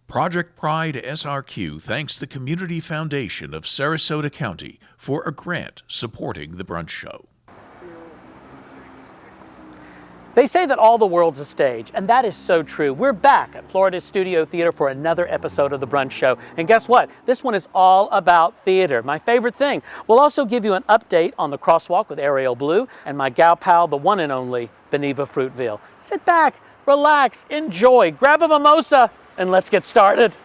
Project Pride SRQ thanks the Community Foundation of Sarasota County for a grant supporting the Brunch Show. They say that all the world's a stage, and that is so true. We're back at Florida's Studio Theater for another episode of The Brunch Show. And guess what? This one is all about theater, my favorite thing. We'll also give you an update on the crosswalk with Ariel Blue and my gal pal, the one and only Beneva Fruitville. Sit back, relax, enjoy, grab a mimosa, and let's get started.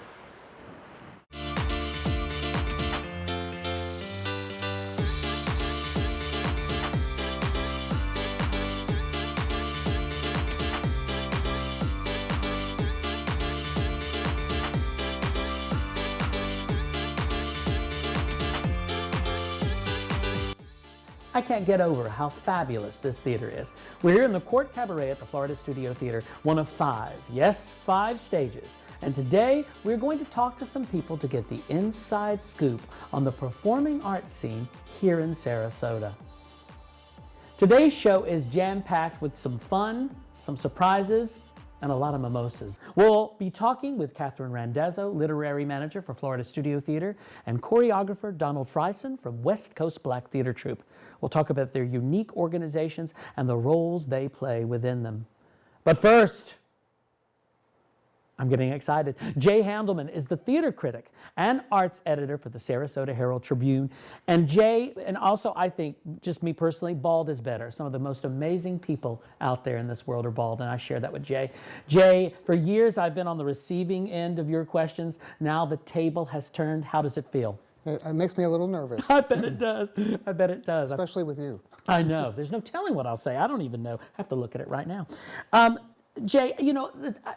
I can't get over how fabulous this theater is. We're here in the Court Cabaret at the Florida Studio Theater, one of 5, yes, 5 stages. And today, we're going to talk to some people to get the inside scoop on the performing arts scene here in Sarasota. Today's show is jam-packed with some fun, some surprises, and a lot of mimosas. We'll be talking with Catherine Randazzo, literary manager for Florida Studio Theater, and choreographer Donald Frison from Westcoast Black Theater Troupe. We'll talk about their unique organizations and the roles they play within them. But first, I'm getting excited. Jay Handelman is the theater critic and arts editor for the Sarasota Herald-Tribune. And Jay, and also I think, just me personally, bald is better. Some of the most amazing people out there in this world are bald, and I share that with Jay. Jay, for years I've been on the receiving end of your questions. Now the table has turned. How does it feel? It makes me a little nervous. I bet it does. I bet it does. Especially with you. I know. There's no telling what I'll say. I don't even know. I have to look at it right now. Jay, you know,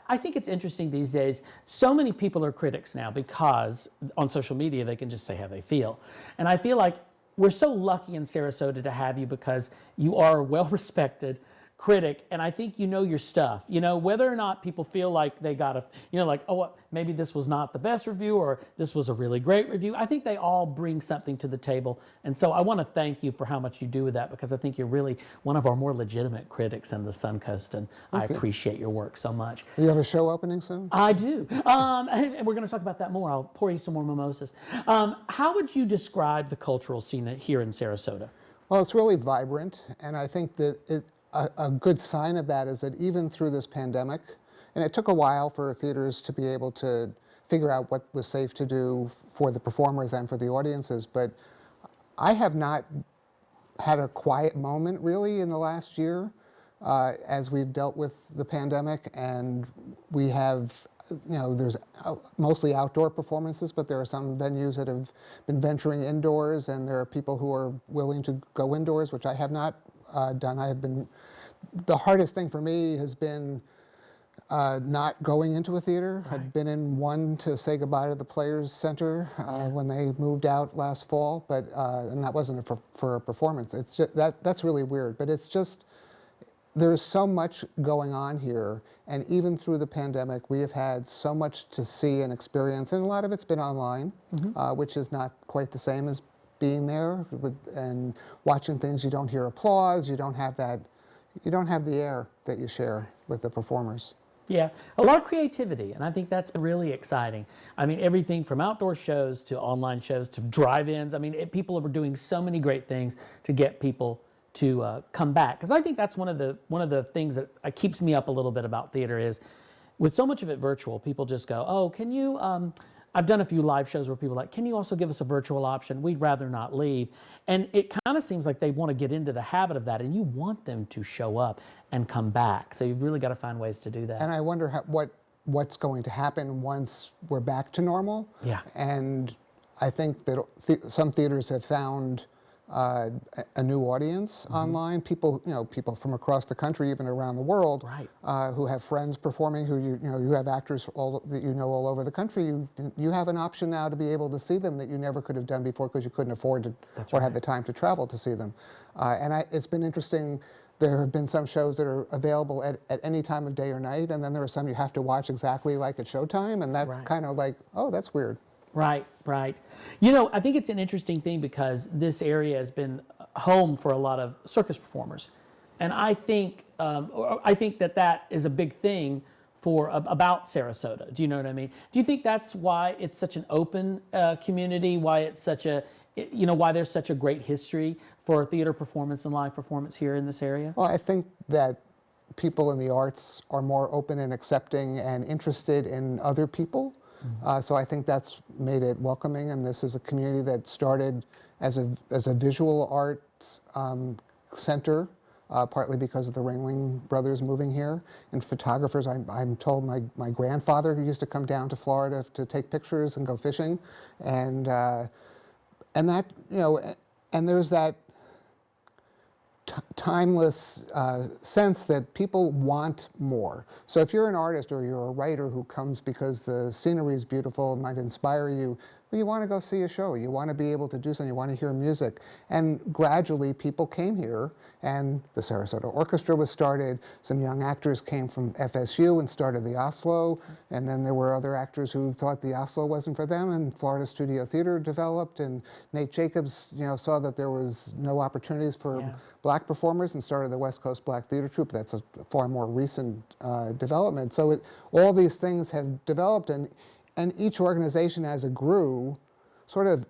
I think it's interesting these days. So many people are critics now because on social media they can just say how they feel. And I feel like we're so lucky in Sarasota to have you because you are a well-respected critic, and I think you know your stuff. You know, whether or not people feel like they got a, you know, like, oh, maybe this was not the best review or this was a really great review. I think they all bring something to the table. And so I want to thank you for how much you do with that, because I think you're really one of our more legitimate critics in the Suncoast, and I appreciate your work so much. Do you have a show opening soon? I do. And we're going to talk about that more. I'll pour you some more mimosas. How would you describe the cultural scene here in Sarasota? Well, it's really vibrant, and I think that a good sign of that is that even through this pandemic, and it took a while for theaters to be able to figure out what was safe to do for the performers and for the audiences, but I have not had a quiet moment really in the last year as we've dealt with the pandemic, and we have, you know, there's mostly outdoor performances, but there are some venues that have been venturing indoors, and there are people who are willing to go indoors, which I have not done. I have been, the hardest thing for me has been not going into a theater. Right. I've been in one to say goodbye to the Players Center when they moved out last fall, but and that wasn't for a performance. It's just, that's really weird, but it's just, there's so much going on here, and even through the pandemic, we have had so much to see and experience, and a lot of it's been online, which is not quite the same as being there and watching things. You don't hear applause, you don't have that, you don't have the air that you share with the performers. Yeah, a lot of creativity, and I think that's really exciting. I mean, everything from outdoor shows to online shows to drive-ins. I mean, people are doing so many great things to get people to come back. Because I think that's one of the things that keeps me up a little bit about theater is, with so much of it virtual, people just go, oh, can you, I've done a few live shows where people are like, can you also give us a virtual option? We'd rather not leave. And it kind of seems like they want to get into the habit of that, and you want them to show up and come back. So you've really got to find ways to do that. And I wonder what's going to happen once we're back to normal. Yeah. And I think that some theaters have found a new audience online. People, you know, people from across the country, even around the world, who have friends performing, who you have actors that you know all over the country. You have an option now to be able to see them that you never could have done before because you couldn't afford to or have the time to travel to see them. And it's been interesting. There have been some shows that are available at any time of day or night, and then there are some you have to watch exactly like at showtime, and that's kind of like, oh, that's weird. Right, right. You know, I think it's an interesting thing because this area has been home for a lot of circus performers. And I think that is a big thing about Sarasota. Do you know what I mean? Do you think that's why it's such an open community? Why it's such a, why there's such a great history for theater performance and live performance here in this area? Well, I think that people in the arts are more open and accepting and interested in other people. So I think that's made it welcoming. And this is a community that started as a visual arts center, partly because of the Ringling Brothers moving here. And photographers, I'm told my grandfather, who used to come down to Florida to take pictures and go fishing, and that, and there's that timeless sense that people want more. So if you're an artist or you're a writer who comes because the scenery is beautiful, it might inspire you, well, you want to go see a show, you want to be able to do something, you want to hear music. And gradually people came here, and the Sarasota Orchestra was started, some young actors came from FSU and started the Oslo, and then there were other actors who thought the Oslo wasn't for them, and Florida Studio Theater developed, and Nate Jacobs saw that there was no opportunities for black performers and started the Westcoast Black Theater Troupe. That's a far more recent development. So all these things have developed, and each organization as it grew sort of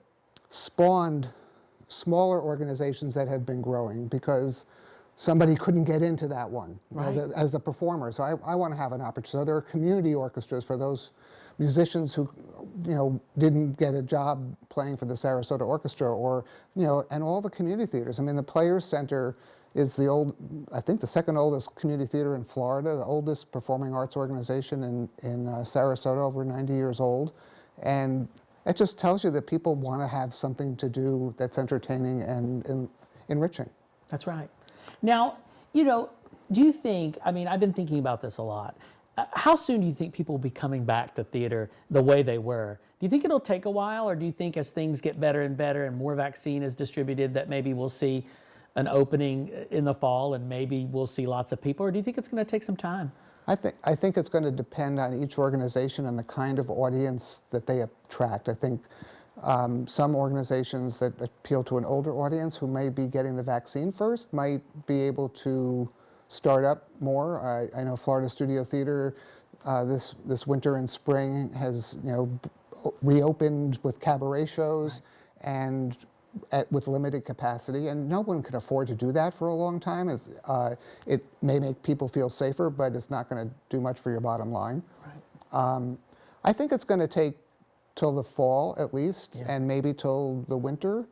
spawned smaller organizations that have been growing because somebody couldn't get into that one as the performer. So I want to have an opportunity. So there are community orchestras for those musicians who didn't get a job playing for the Sarasota Orchestra, or and all the community theaters. I mean, the Players Center is I think the second oldest community theater in Florida, the oldest performing arts organization in Sarasota, over 90 years old. And it just tells you that people want to have something to do that's entertaining and enriching. That's right. Now, do you think, I've been thinking about this a lot. How soon do you think people will be coming back to theater the way they were? Do you think it'll take a while, or do you think as things get better and better and more vaccine is distributed that maybe we'll see an opening in the fall and maybe we'll see lots of people, or do you think it's going to take some time? I think it's going to depend on each organization and the kind of audience that they attract. I think some organizations that appeal to an older audience who may be getting the vaccine first might be able to start up more. I know Florida Studio Theater this winter and spring has reopened with cabaret shows and with limited capacity, and no one can afford to do that for a long time. It may make people feel safer, but it's not going to do much for your bottom line. Right. I think it's going to take till the fall at least, and maybe till the winter.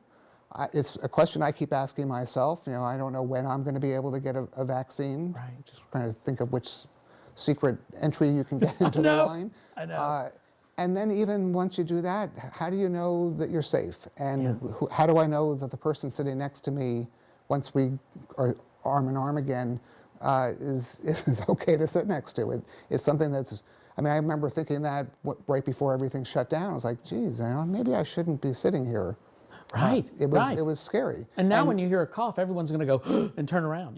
It's a question I keep asking myself. I don't know when I'm going to be able to get a vaccine. Right. Just trying to think of which secret entry you can get into the line. I know. And then even once you do that, how do you know that you're safe? And how do I know that the person sitting next to me, once we are arm in arm again, is okay to sit next to? It's something that's, I remember thinking that right before everything shut down. I was like, geez, maybe I shouldn't be sitting here. Right. It was scary. And now when you hear a cough, everyone's going to go and turn around.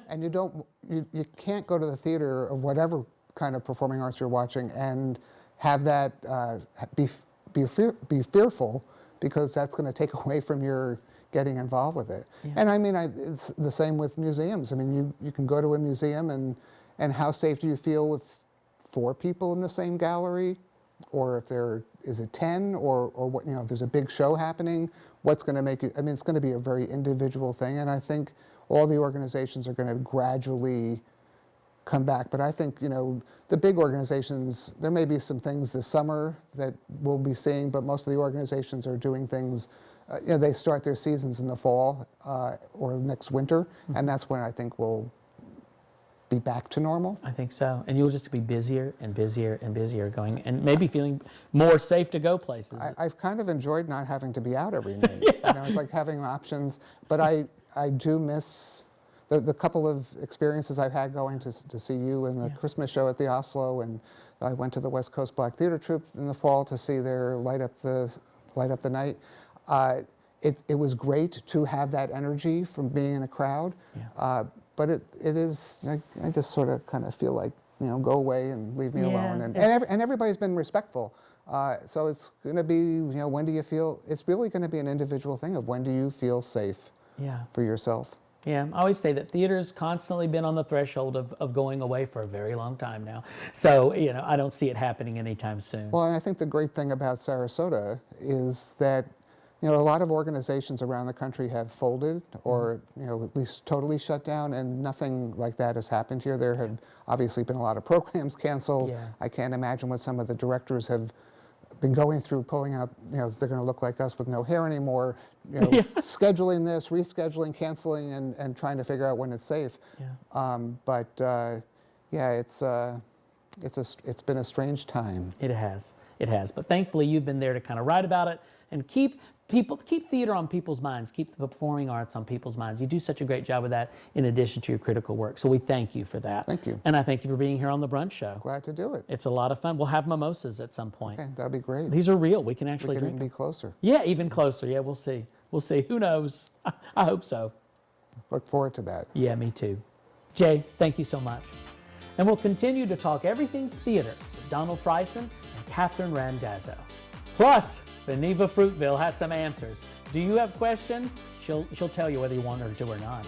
And you can't go to the theater of whatever kind of performing arts you're watching and have that be fearful, because that's going to take away from your getting involved with it. Yeah. And it's the same with museums. You can go to a museum and how safe do you feel with 4 people in the same gallery, or if is it 10, or what, if there's a big show happening, what's going to make you, it's going to be a very individual thing, and I think all the organizations are going to gradually come back. But I think, the big organizations, there may be some things this summer that we'll be seeing, but most of the organizations are doing things, they start their seasons in the fall or next winter, and that's when I think we'll be back to normal. I think so. And you'll just be busier and busier and busier going, and maybe feeling more safe to go places. I've kind of enjoyed not having to be out every night. It's like having options, but I do miss the couple of experiences I've had going to see you in the Christmas show at the Oslo, and I went to the Westcoast Black Theater Troupe in the fall to see their Light Up the Night. It was great to have that energy from being in a crowd, but it is, I just sort of kind of feel like, go away and leave me alone. And everybody's been respectful. So it's going to be, when do you feel, it's really going to be an individual thing of when do you feel safe for yourself. Yeah, I always say that theater's constantly been on the threshold of going away for a very long time now. So, I don't see it happening anytime soon. Well, and I think the great thing about Sarasota is that, a lot of organizations around the country have folded or, at least totally shut down, and nothing like that has happened here. There have obviously been a lot of programs canceled. Yeah. I can't imagine what some of the directors have been going through, pulling out, they're going to look like us with no hair anymore, scheduling this, rescheduling, canceling, and trying to figure out when it's safe. Yeah. It's been a strange time. It has. But thankfully, you've been there to kind of write about it and keep theater on people's minds, keep the performing arts on people's minds. You do such a great job with that in addition to your critical work. So we thank you for that. Thank you. And I thank you for being here on the Brunch Show. Glad to do it. It's a lot of fun. We'll have mimosas at some point. Okay, that'd be great. These are real. We can actually We drink can them. be closer. Yeah, even closer. Yeah, we'll see. Who knows? I hope so. Look forward to that. Yeah, me too. Jay, thank you so much. And we'll continue to talk everything theater with Donald Frison and Catherine Randazzo. Plus, Beneva Fruitville has some answers. Do you have questions? She'll tell you whether you want her to or not.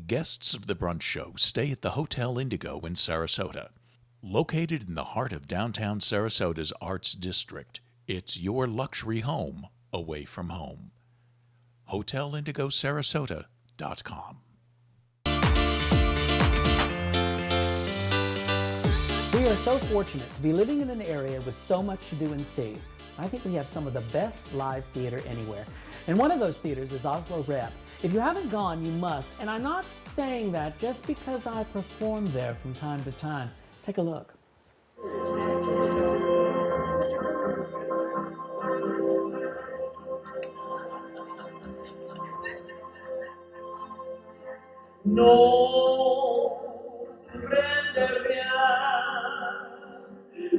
Guests of the Brunch Show stay at the Hotel Indigo in Sarasota. Located in the heart of downtown Sarasota's Arts District, it's your luxury home away from home. HotelIndigoSarasota.com. We are so fortunate to be living in an area with so much to do and see. I think we have some of the best live theater anywhere. And one of those theaters is Oslo Rep. If you haven't gone, you must. And I'm not saying that just because I perform there from time to time. Take a look. No rende rien,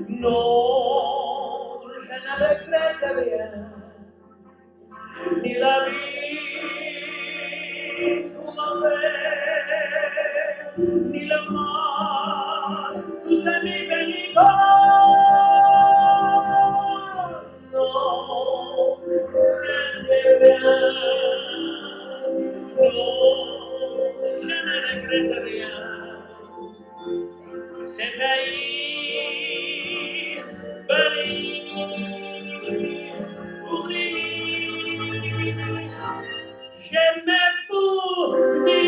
no, je ne regrette rien, ni la vie qu'on m'a fait, ni le mal, tout est mis bénigo. No rende rien, no, je ne regrette rien. C'est pays, Paris, oublie, j'aimais pour t'y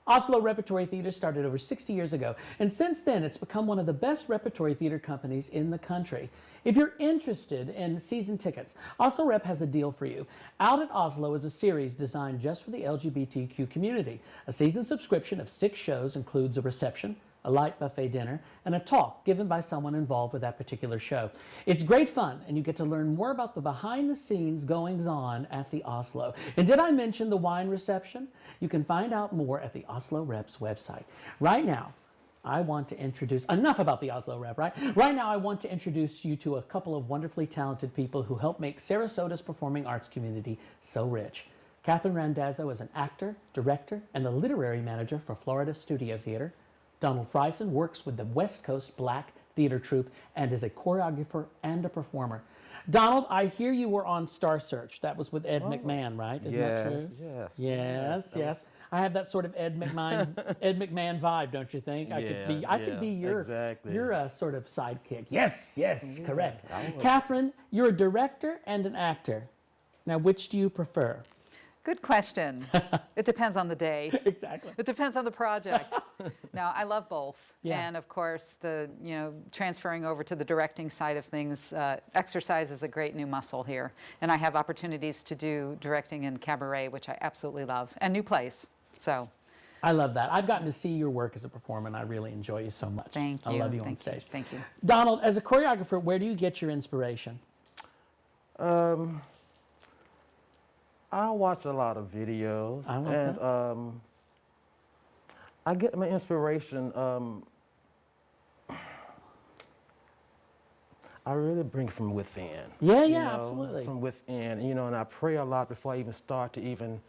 Oslo Repertory Theater started over 60 years ago, and since then it's become one of the best repertory theater companies in the country. If you're interested in season tickets, Oslo Rep has a deal for you. Out at Oslo is a series designed just for the LGBTQ community. A season subscription of 6 shows includes a reception, a light buffet dinner, and a talk given by someone involved with that particular show. It's great fun, and you get to learn more about the behind-the-scenes goings-on at the Oslo. And did I mention the wine reception? You can find out more at the Oslo Rep's website. Right now, I want to introduce, enough about the Oslo Rep, right? Right now, I want to introduce you to a couple of wonderfully talented people who help make Sarasota's performing arts community so rich. Catherine Randazzo is an actor, director, and the literary manager for Florida Studio Theater. Donald Frison works with the Westcoast Black Theater Troupe and is a choreographer and a performer. Donald, I hear you were on Star Search. That was with Ed McMahon, right? Isn't that true? Yes. I have that sort of Ed McMahon vibe, don't you think? I could be your sort of sidekick. Yes, correct. Catherine, you're a director and an actor. Now, which do you prefer? Good question. It depends on the day. Exactly. It depends on the project. No, I love both. Yeah. And of course, transferring over to the directing side of things, exercise is a great new muscle here. And I have opportunities to do directing in cabaret, which I absolutely love, and new plays. So. I love that. I've gotten to see your work as a performer, and I really enjoy you so much. Thank you. I love you on Thank you. stage. Thank you. Donald, as a choreographer, where do you get your inspiration? I watch a lot of videos, I like and that. I get my inspiration. I really bring it from within. Yeah, you yeah, know, absolutely. From within, and I pray a lot before I even start to even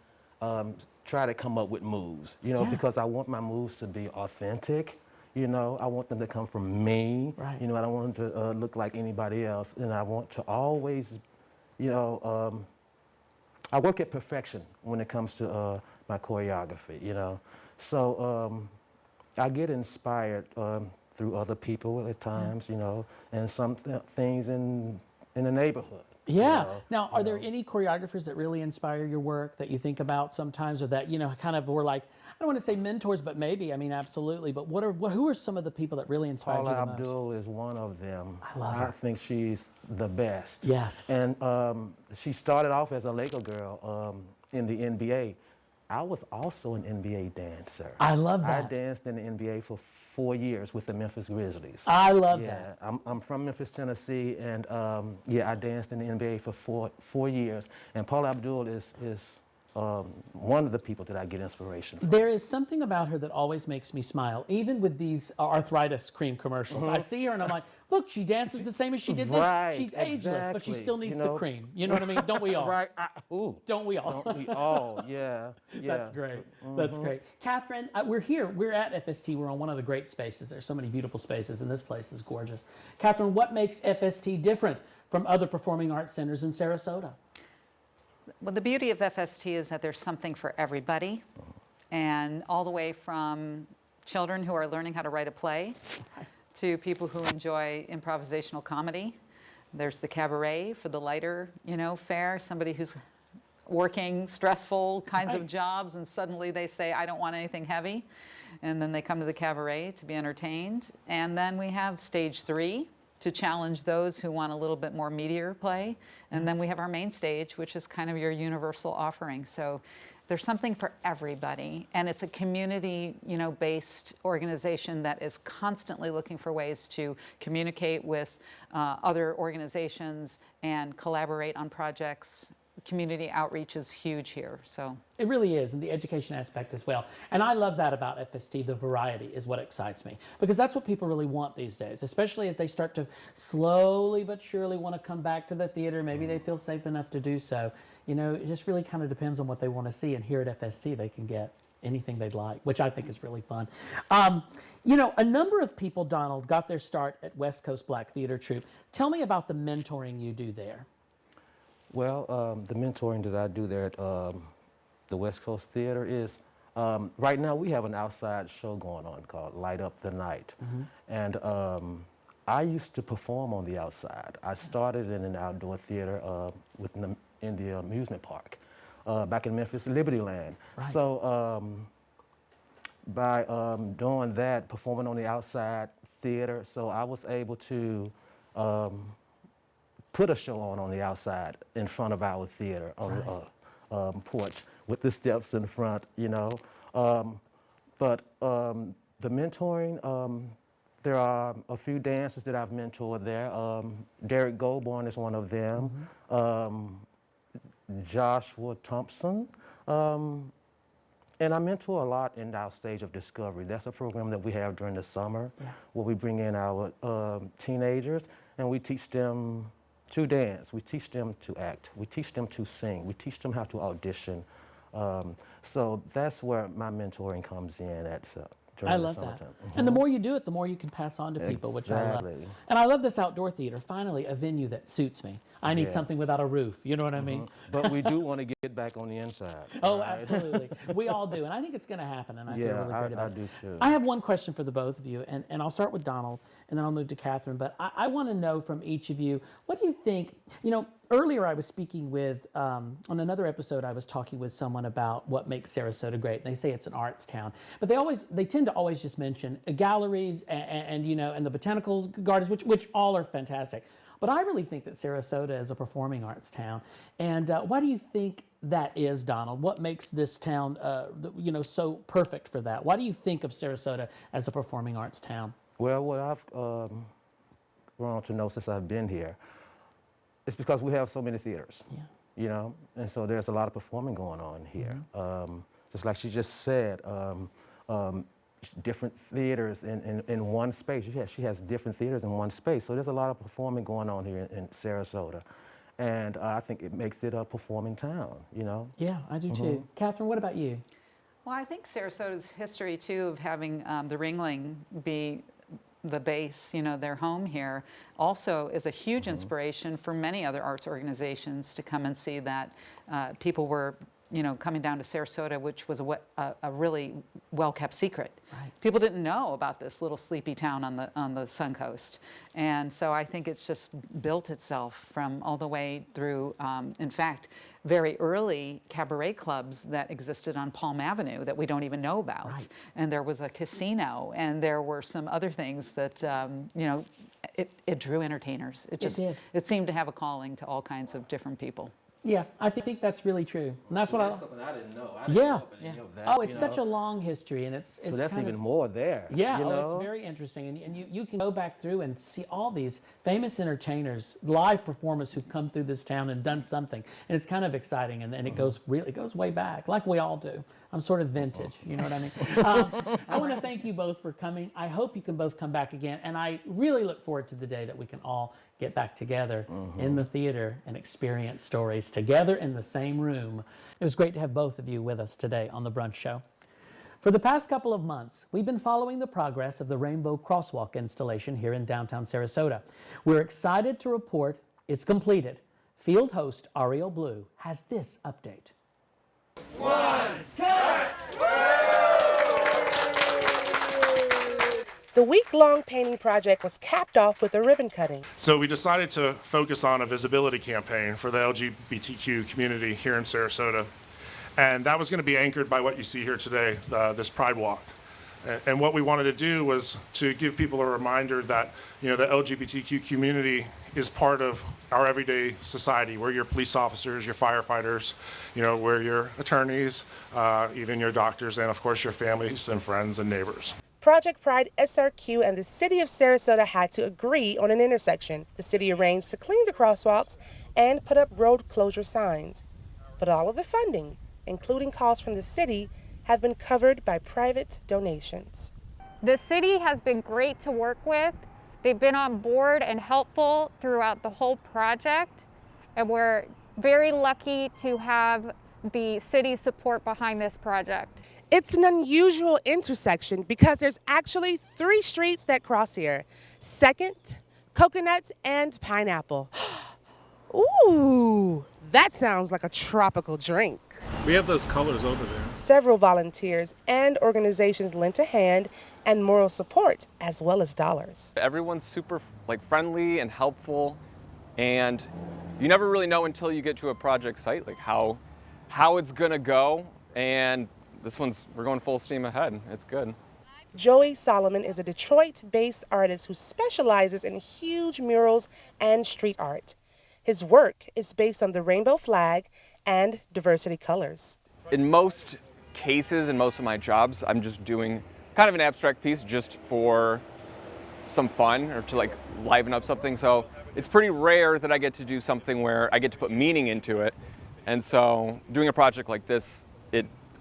try to come up with moves, Yeah. because I want my moves to be authentic. I want them to come from me. Right. I don't want them to look like anybody else, and I want to always, I work at perfection when it comes to my choreography, So I get inspired through other people at times, and some things in the neighborhood. Yeah. Now, are there any choreographers that really inspire your work that you think about sometimes, or that, kind of were like, I don't want to say mentors, but maybe, I mean, absolutely. But who are some of the people that really inspired you the most? Abdul is one of them. I love her. I think she's the best. Yes. And she started off as a Lego girl in the NBA. I was also an NBA dancer. I love that. I danced in the NBA for 4 years with the Memphis Grizzlies. I love Yeah, that. I'm from Memphis, Tennessee, and I danced in the NBA for four years. And Paula Abdul is one of the people that I get inspiration from. There is something about her that always makes me smile, even with these arthritis cream commercials. I see her and I'm like, look, she dances the same as she did then. Right, She's ageless, but she exactly. still needs the cream. You know what I mean? Don't we all? Right. Don't we all? Don't we all? Yeah. That's great. That's great. Catherine, we're here. We're at FST. We're on one of the great spaces. There's so many beautiful spaces, and this place is gorgeous. Catherine, what makes FST different from other performing arts centers in Sarasota? Well, the beauty of FST is that there's something for everybody, and all the way from children who are learning how to write a play to people who enjoy improvisational comedy. There's the cabaret for the lighter, fare, somebody who's working stressful kinds of jobs and suddenly they say, I don't want anything heavy. And then they come to the cabaret to be entertained. And then we have stage 3 to challenge those who want a little bit more meatier play. And then we have our main stage, which is kind of your universal offering. So there's something for everybody. And it's a community, based organization that is constantly looking for ways to communicate with other organizations and collaborate on projects. Community outreach is huge here. So it really is, and the education aspect as well. And I love that about FST. The variety is what excites me, because that's what people really want these days, especially as they start to slowly but surely want to come back to the theater. Maybe they feel safe enough to do so. It just really kind of depends on what they want to see, and here at FST they can get anything they'd like, which I think is really fun. A number of people, Donald, got their start at Westcoast Black Theater Troupe. Tell me about the mentoring you do there. Well, the mentoring that I do there at the Westcoast Theater is, right now we have an outside show going on called Light Up the Night. And I used to perform on the outside. I started in an outdoor theater in the amusement park back in Memphis, Libertyland. Right. So by doing that, performing on the outside theater, so I was able to put a show on the outside in front of our theater on the porch with the steps in front, But the mentoring, there are a few dancers that I've mentored there. Derek Goldborn is one of them. Joshua Thompson. And I mentor a lot in our stage of discovery. That's a program that we have during the summer where we bring in our teenagers and we teach them to dance, we teach them to act, we teach them to sing, we teach them how to audition. So that's where my mentoring comes in at during I the love summertime. that. And the more you do it, the more you can pass on to people, which I love. Exactly. And I love this outdoor theater. Finally, a venue that suits me. I need something without a roof. You know what I mean? But we do want to get back on the inside. Oh, right? absolutely. We all do. And I think it's going to happen. And I feel really great about I do too. I have one question for the both of you. And I'll start with Donald, and then I'll move to Catherine. But I want to know from each of you, what do you think, earlier I was speaking with, on another episode, I was talking with someone about what makes Sarasota great. They say it's an arts town, but they tend to always just mention galleries and the botanical gardens, which all are fantastic. But I really think that Sarasota is a performing arts town. And why do you think that is, Donald? What makes this town, so perfect for that? Why do you think of Sarasota as a performing arts town? Well, what I've grown to know since I've been here, it's because we have so many theaters, and so there's a lot of performing going on here. Just like she just said, different theaters in one space. She has different theaters in one space, so there's a lot of performing going on here in Sarasota. And I think it makes it a performing town, Yeah, I do too. Catherine, what about you? Well, I think Sarasota's history, too, of having the Ringling be the base, their home here, also is a huge inspiration for many other arts organizations to come and see that people were, coming down to Sarasota, which was a really well-kept secret. Right. People didn't know about this little sleepy town on the Sun Coast. And so I think it's just built itself from all the way through, in fact, very early cabaret clubs that existed on Palm Avenue that we don't even know about. Right. And there was a casino, and there were some other things that, it drew entertainers. It seemed to have a calling to all kinds of different people. Yeah, I think that's really true. And that's what something I didn't know. That. Oh, it's such a long history, and it's so that's kind even of, more there. Yeah, it's very interesting, and you can go back through and see all these famous entertainers, live performers who've come through this town and done something, and it's kind of exciting, and it goes way back, like we all do. I'm sort of vintage, you know what I mean? I want to thank you both for coming. I hope you can both come back again, and I really look forward to the day that we can all get back together in the theater and experience stories together in the same room. It was great to have both of you with us today on The Brunch Show. For the past couple of months, we've been following the progress of the Rainbow Crosswalk installation here in downtown Sarasota. We're excited to report it's completed. Field host Ariel Blue has this update. The week-long painting project was capped off with a ribbon cutting. So we decided to focus on a visibility campaign for the LGBTQ community here in Sarasota. And that was going to be anchored by what you see here today, this Pride Walk. And what we wanted to do was to give people a reminder that, the LGBTQ community is part of our everyday society. We're your police officers, your firefighters, we're your attorneys, even your doctors, and of course your families and friends and neighbors. Project Pride SRQ and the city of Sarasota had to agree on an intersection. The city arranged to clean the crosswalks and put up road closure signs. But all of the funding, including costs from the city, have been covered by private donations. The city has been great to work with. They've been on board and helpful throughout the whole project, and we're very lucky to have the city's support behind this project. It's an unusual intersection because there's actually 3 streets that cross here: Second, Coconut, and Pineapple. Ooh, that sounds like a tropical drink. We have those colors over there. Several volunteers and organizations lent a hand and moral support, as well as dollars. Everyone's super friendly and helpful, and you never really know until you get to a project site how it's gonna go, and we're going full steam ahead. It's good. Joey Solomon is a Detroit-based artist who specializes in huge murals and street art. His work is based on the rainbow flag and diversity colors. In most cases, in most of my jobs, I'm just doing kind of an abstract piece just for some fun or to liven up something. So it's pretty rare that I get to do something where I get to put meaning into it. And so doing a project like this,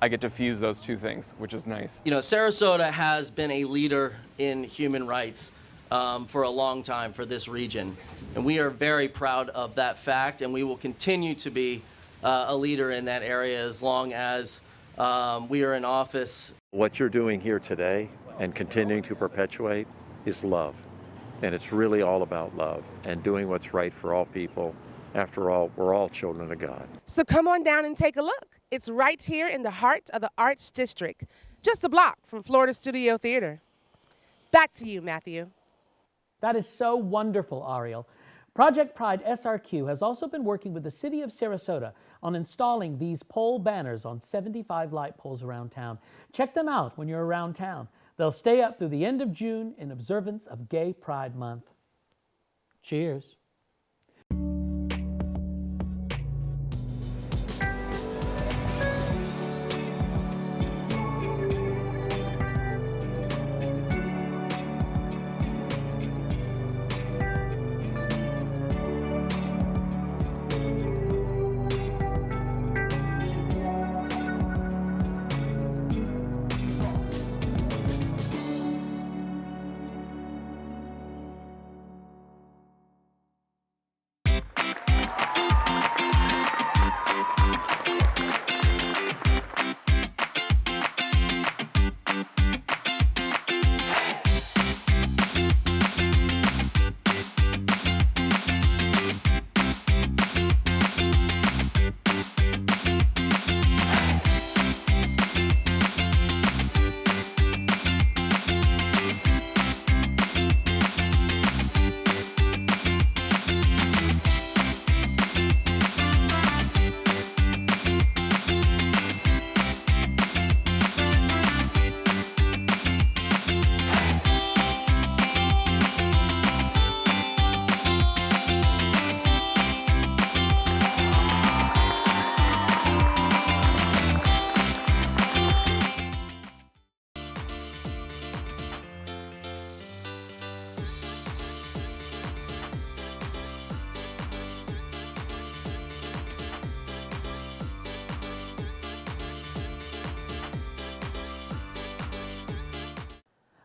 I get to fuse those two things, which is nice. Sarasota has been a leader in human rights for a long time for this region. And we are very proud of that fact, and we will continue to be a leader in that area as long as we are in office. What you're doing here today and continuing to perpetuate is love. And it's really all about love and doing what's right for all people. After all, we're all children of God. So come on down and take a look. It's right here in the heart of the Arts District, just a block from Florida Studio Theater. Back to you, Matthew. That is so wonderful, Ariel. Project Pride SRQ has also been working with the City of Sarasota on installing these pole banners on 75 light poles around town. Check them out when you're around town. They'll stay up through the end of June in observance of Gay Pride Month. Cheers.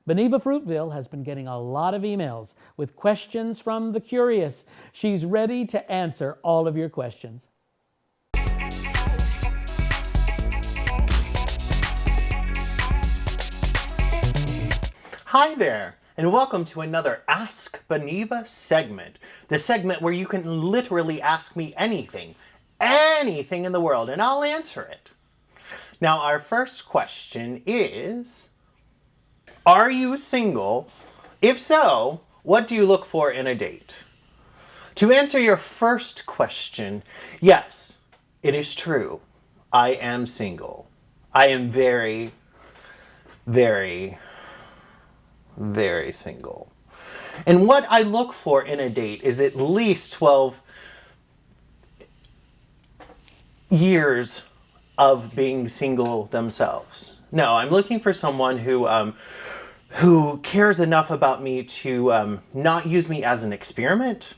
Beneva Fruitville has been getting a lot of emails with questions from the curious. She's ready to answer all of your questions. Hi there, and welcome to another Ask Beneva segment. The segment where you can literally ask me anything in the world, and I'll answer it. Now, our first question is, are you single? If so, what do you look for in a date? To answer your first question, yes, it is true. I am single. I am very, very, very single. And what I look for in a date is at least 12 years of being single themselves. No, I'm looking for someone who cares enough about me to not use me as an experiment,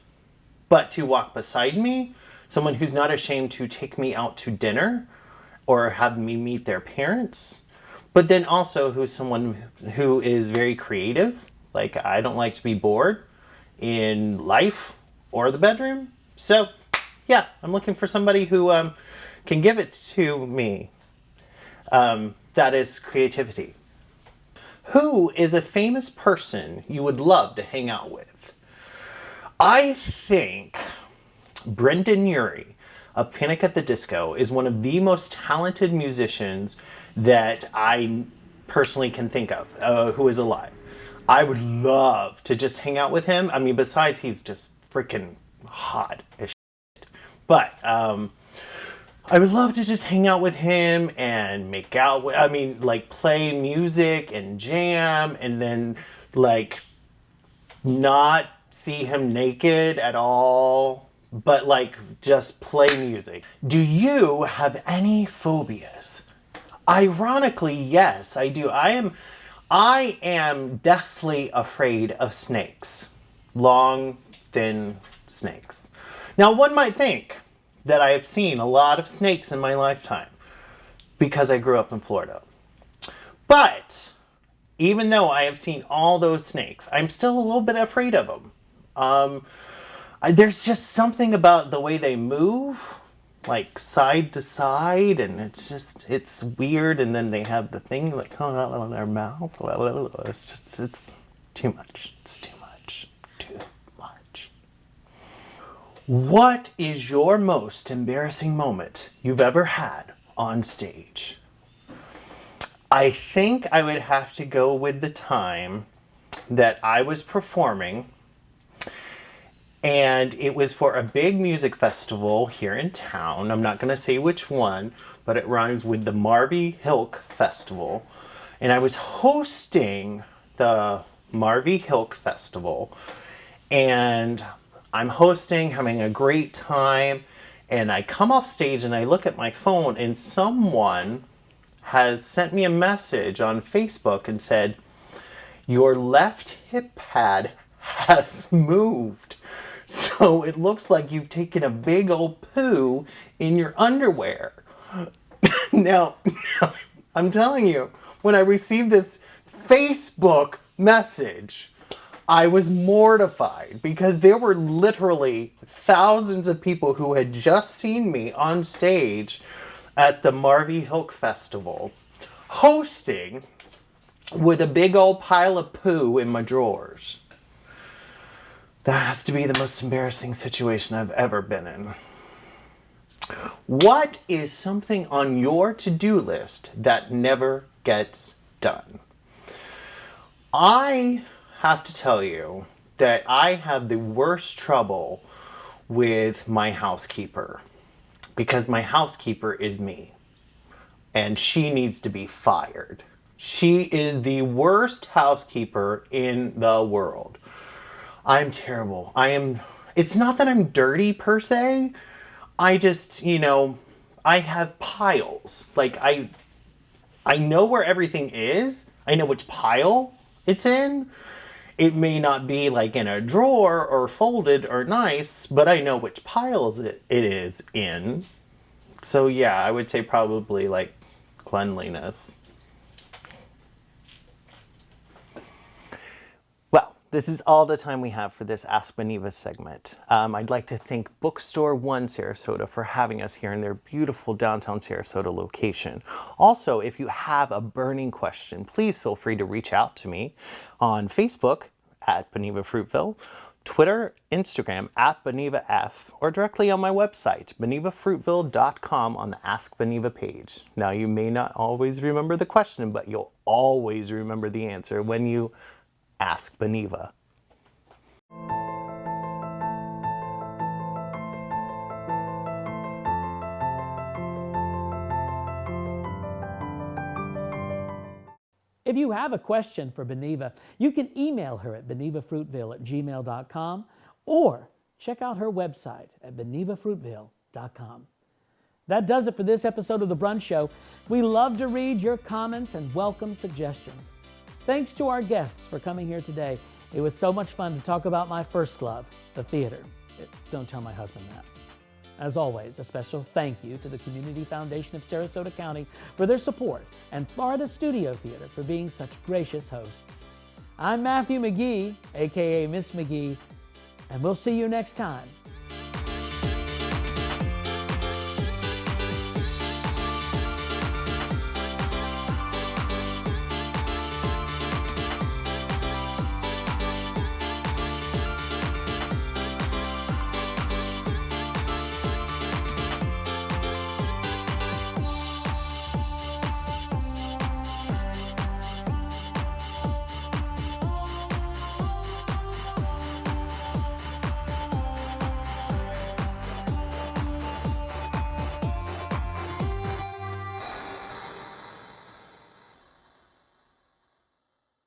but to walk beside me. Someone who's not ashamed to take me out to dinner or have me meet their parents. But then also who's someone who is very creative. Like, I don't like to be bored in life or the bedroom. So yeah, I'm looking for somebody who can give it to me. That is creativity. Who is a famous person you would love to hang out with? I think Brendan Urie of Panic at the Disco is one of the most talented musicians that I personally can think of, who is alive. I would love to just hang out with him. I mean, besides he's just freaking hot as shit. But I would love to just hang out with him and make out with, like play music and jam and then like not see him naked at all, but like just play music. Do you have any phobias? Ironically, yes, I do. I am deathly afraid of snakes. Long, thin snakes. Now, one might think that I have seen a lot of snakes in my lifetime because I grew up in Florida. But even though I have seen all those snakes, I'm still a little bit afraid of them. There's just something about the way they move, like side to side, and it's weird. And then they have the thing like on their mouth. It's too much. It's too much. Too much. What is your most embarrassing moment you've ever had on stage? I think I would have to go with the time that I was performing And it was for a big music festival here in town. I'm not going to say which one, but it rhymes with the Marvy Hilk Festival. And I was hosting the Marvy Hilk Festival. And I'm hosting, having a great time. And I come off stage and I look at my phone, and someone has sent me a message on Facebook and said, "Your left hip pad has moved. So it looks like you've taken a big old poo in your underwear." Now, I'm telling you, when I received this Facebook message, I was mortified because there were literally thousands of people who had just seen me on stage at the Marvy Hilk Festival, hosting with a big old pile of poo in my drawers. That has to be the most embarrassing situation I've ever been in. What is something on your to-do list that never gets done? I have to tell you that I have the worst trouble with my housekeeper, because my housekeeper is me, and she needs to be fired. She is the worst housekeeper in the world. I'm terrible. It's not that I'm dirty per se. I just, I have piles. Like, I know where everything is. I know which pile it's in. It may not be like in a drawer or folded or nice, but I know which piles it is in. So yeah, I would say probably like cleanliness. Well, this is all the time we have for this Ask Beneva segment. I'd like to thank Bookstore One Sarasota for having us here in their beautiful downtown Sarasota location. Also, if you have a burning question, please feel free to reach out to me on Facebook at Beneva Fruitville, Twitter, Instagram at BenevaF, or directly on my website, benevafruitville.com, on the Ask Beneva page. Now, you may not always remember the question, but you'll always remember the answer when you ask Beneva. If you have a question for Beneva, you can email her at benevafruitville@gmail.com or check out her website at benevafruitville.com. That does it for this episode of The Brunch Show. We love to read your comments and welcome suggestions. Thanks to our guests for coming here today. It was so much fun to talk about my first love, the theater. Don't tell my husband that. As always, a special thank you to the Community Foundation of Sarasota County for their support, and Florida Studio Theater for being such gracious hosts. I'm Matthew McGee, aka Miss McGee, and we'll see you next time